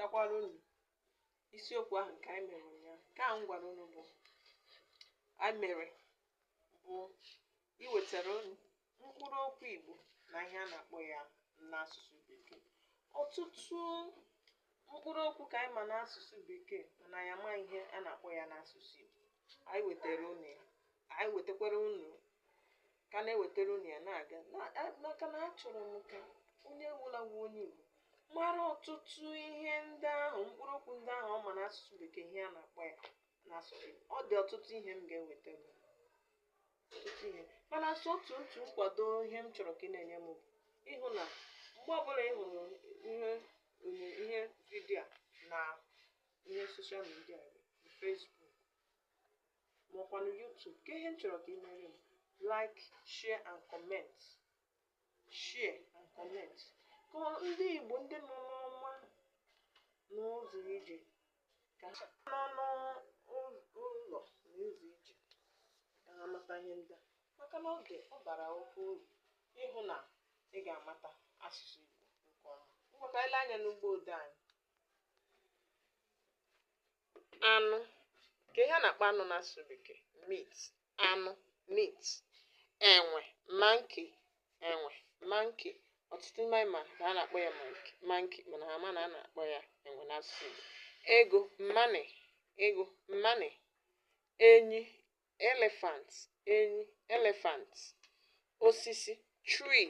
kọchakwara unu isiokwu ahụ nke anyị mere ụnyaahụ. Nke a m gwara unu bụ anyị mere bụ iwetara unu mkpụrụ okwu Igbo na ihe a na-akpọ ya n'asụsụ Bekee. Ọtụtụ mkpụrụ okwu ka anyị ma n'asụsụ Bekee mana anyị ama ihe a na-akpọ ya n'asụsụ Igbo. Anyị wetara unu ya, anyị wetakwara unu ka na-ewetara unu ya na-aga maka na achọrọ m ka onye ọbụla bụ onye Igbo mara ọtụtụ ihe ndị ahụ, mkpụrụ okwu ndị ahụ ọ ma n'asụsụ Bekee ihe a na-akpọ ya n'asụsụ Igbo. Ọ dị ọtụtụ ihe m ga-ewetara ọtụtụ ihe, mana otu nkwado ihe m chọrọ ka ị na-enye m bụ ịhụ na mgbe ọbụla ị hụrụ ihe vidiyo na ihe soshal midia, Facebook ma ọkwa na YouTube, ka ihe m chọrọ ka ị mere m like, share and comment. Share and comment ka ndị Igbo ndị nọ n'ọma n'ụzọ ije, ka ha nọ n'ụlọ n'ụzọ ije, ka ha mata ihe ndị a, maka na ọ bara oke uru ịhụ na ị ga-amata asụsụ Igbo nke ọma. Ngwa ka anyị lee anya n'ugbo ode anyị. Anụ, ka ihe a na-akpọ anụ n'asụsụ Bekee, meat, anụ, meat. Enwe, monkey, enwe, monkey. Ọtụtụ ndị ma ka a na-akpọ ya monkey mana ha ma na a na-akpọ ya enwe n'asụsụ Igbo. Ego, money, ego, money. Enyi, elephant, enyi, elephant. Osisi, tree,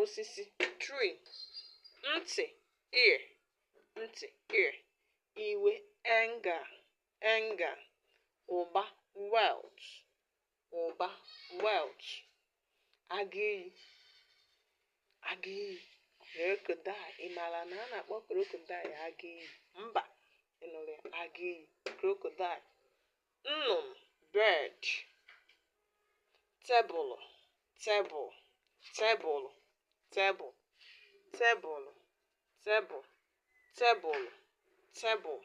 osisi, tree. Ntị, ear, ntị, ear. Iwe, anger, anger. Ụba, wealth, ụba, wealth. Agụiyi, agụiyi, crocodile. Ị maara na a na-akpọ crocodile agụiyi? Mba, ị nụrụ ya, agụiyi, crocodile. Nnụnụ, bird. Tebụl, tebụl, tebụl, tebụl, tebụl, tebụl, tebụl, tebụl.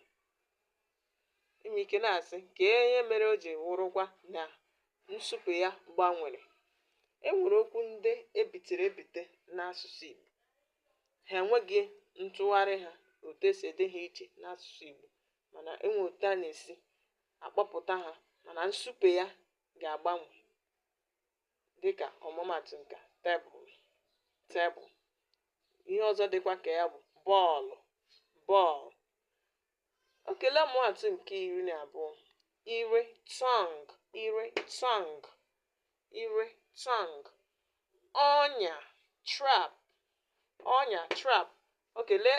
Ime ike na-asị ka ihe mere o ji wụrụkwa na nsụpụ ya gbanwere. E nwere okwu ndị ebitere ebite n'asụsụ Igbo, ha enweghị ntụgharị ha otu esi ede ha iche n'asụsụ Igbo, mana enwe otu a na-esi akpọpụta ha mana nsụpụ ya ga-agbanwe, dịka ọmụmatụ nke tebụl, tebụl. Ihe ọzọ dịkwa ka ya bụ bọọlụ, bọọlụ. Okele ọmụmatụ nke 12. Ire, tongue, ire, tongue, ire, tongue. Ọnya, trap, ọnya, trap. Okele